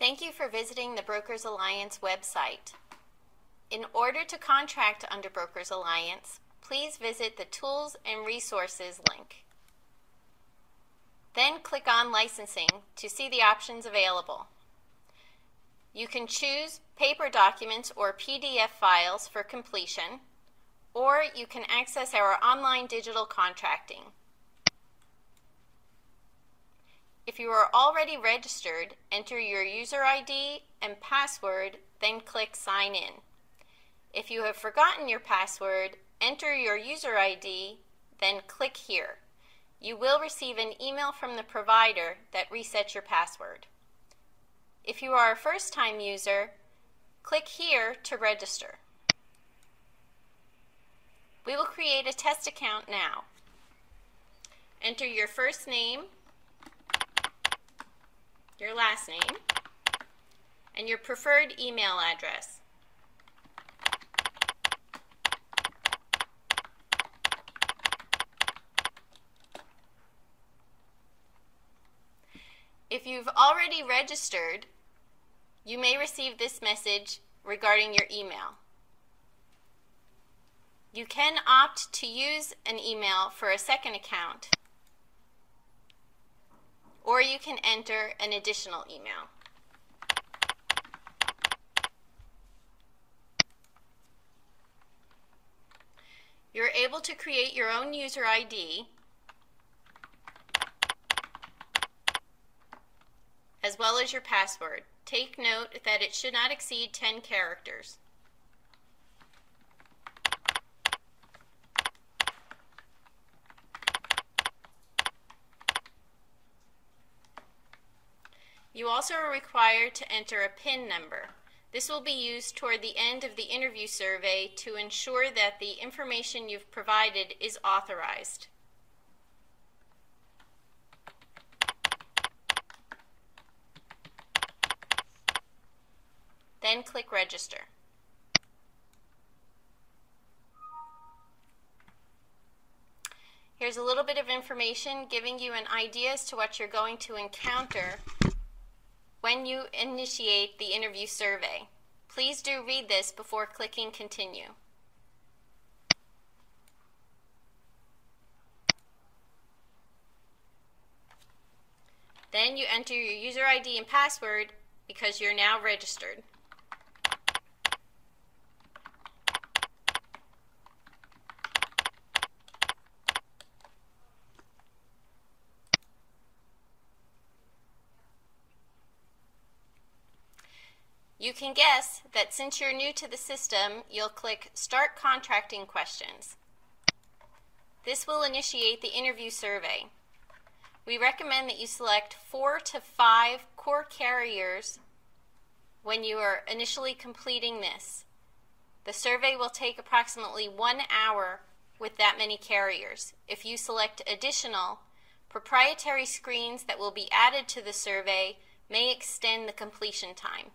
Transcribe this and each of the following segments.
Thank you for visiting the Brokers Alliance website. In order to contract under Brokers Alliance, please visit the Tools and Resources link. Then click on Licensing to see the options available. You can choose paper documents or PDF files for completion, or you can access our online digital contracting. If you are already registered, enter your user ID and password, then click Sign In. If you have forgotten your password, enter your user ID, then click here. You will receive an email from the provider that resets your password. If you are a first-time user, click here to register. We will create a test account now. Enter your first name, your last name, and your preferred email address. If you've already registered, you may receive this message regarding your email. You can opt to use an email for a second account, or you can enter an additional email. You're able to create your own user ID as well as your password. Take note that it should not exceed 10 characters. You also are required to enter a PIN number. This will be used toward the end of the interview survey to ensure that the information you've provided is authorized. Then click Register. Here's a little bit of information giving you an idea as to what you're going to encounter when you initiate the interview survey. Please do read this before clicking Continue. Then you enter your user ID and password because you're now registered. You can guess that since you're new to the system, you'll click Start Contracting Questions. This will initiate the interview survey. We recommend that you select 4 to 5 core carriers when you are initially completing this. The survey will take approximately 1 hour with that many carriers. If you select additional, proprietary screens that will be added to the survey may extend the completion time.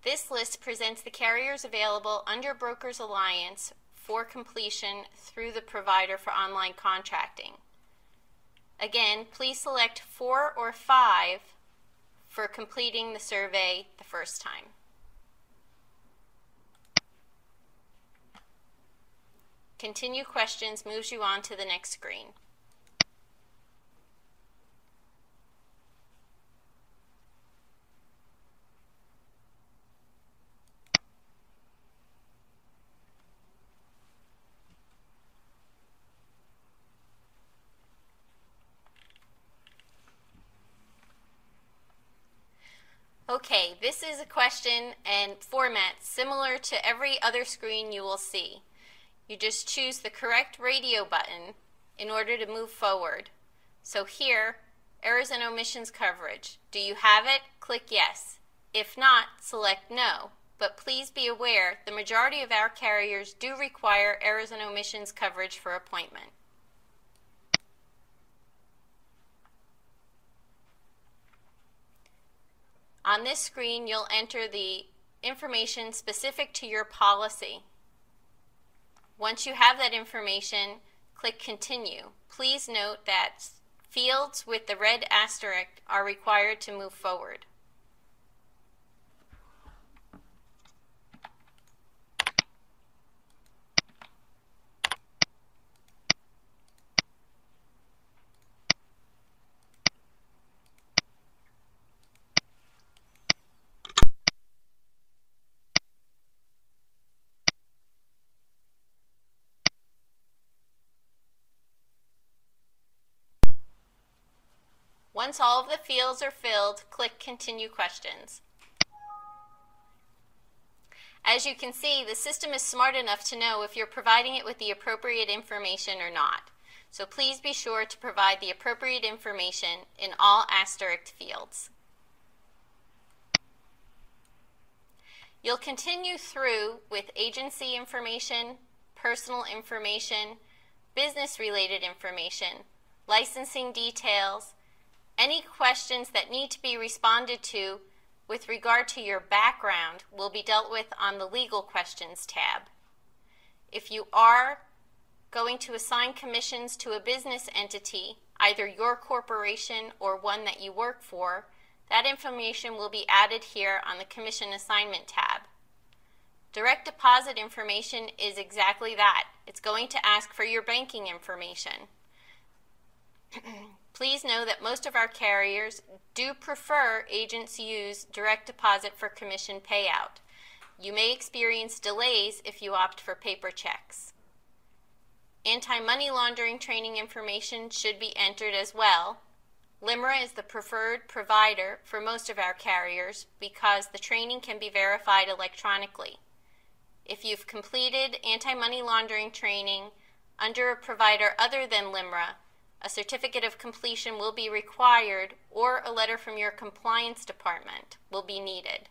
This list presents the carriers available under Brokers Alliance for completion through the provider for online contracting. Again, please select 4 or 5 for completing the survey the first time. Continue Questions moves you on to the next screen. Okay, this is a question and format similar to every other screen you will see. You just choose the correct radio button in order to move forward. So here, errors and omissions coverage. Do you have it? Click Yes. If not, select No. But please be aware, the majority of our carriers do require errors and omissions coverage for appointment. On this screen, you'll enter the information specific to your policy. Once you have that information, click Continue. Please note that fields with the red asterisk are required to move forward. Once all of the fields are filled, click Continue Questions. As you can see, the system is smart enough to know if you're providing it with the appropriate information or not. So please be sure to provide the appropriate information in all asterisk fields. You'll continue through with agency information, personal information, business-related information, licensing details. Any questions that need to be responded to with regard to your background will be dealt with on the Legal Questions tab. If you are going to assign commissions to a business entity, either your corporation or one that you work for, that information will be added here on the Commission Assignment tab. Direct deposit information is exactly that. It's going to ask for your banking information. Please know that most of our carriers do prefer agents use direct deposit for commission payout. You may experience delays if you opt for paper checks. Anti-money laundering training information should be entered as well. LIMRA is the preferred provider for most of our carriers because the training can be verified electronically. If you've completed anti-money laundering training under a provider other than LIMRA, a certificate of completion will be required or a letter from your compliance department will be needed.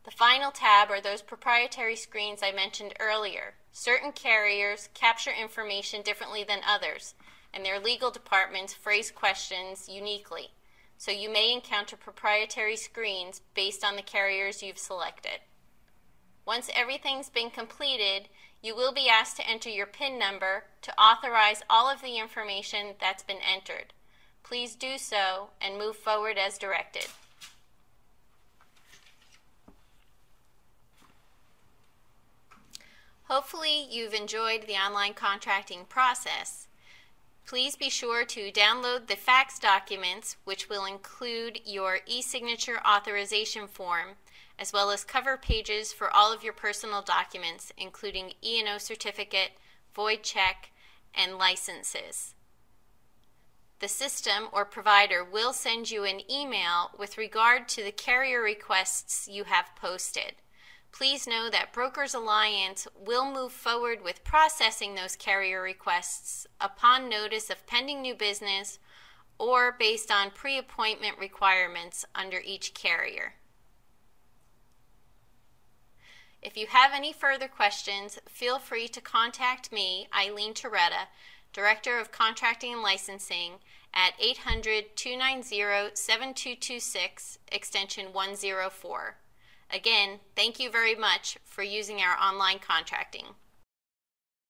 The final tab are those proprietary screens I mentioned earlier. Certain carriers capture information differently than others, and their legal departments phrase questions uniquely, so you may encounter proprietary screens based on the carriers you've selected. Once everything's been completed, you will be asked to enter your PIN number to authorize all of the information that's been entered. Please do so and move forward as directed. Hopefully you've enjoyed the online contracting process. Please be sure to download the fax documents, which will include your e-signature authorization form, as well as cover pages for all of your personal documents, including E&O certificate, void check, and licenses. The system or provider will send you an email with regard to the carrier requests you have posted. Please know that Brokers Alliance will move forward with processing those carrier requests upon notice of pending new business or based on pre-appointment requirements under each carrier. If you have any further questions, feel free to contact me, Eileen Toretta, Director of Contracting and Licensing, at 800-290-7226, extension 104. Again, thank you very much for using our online contracting.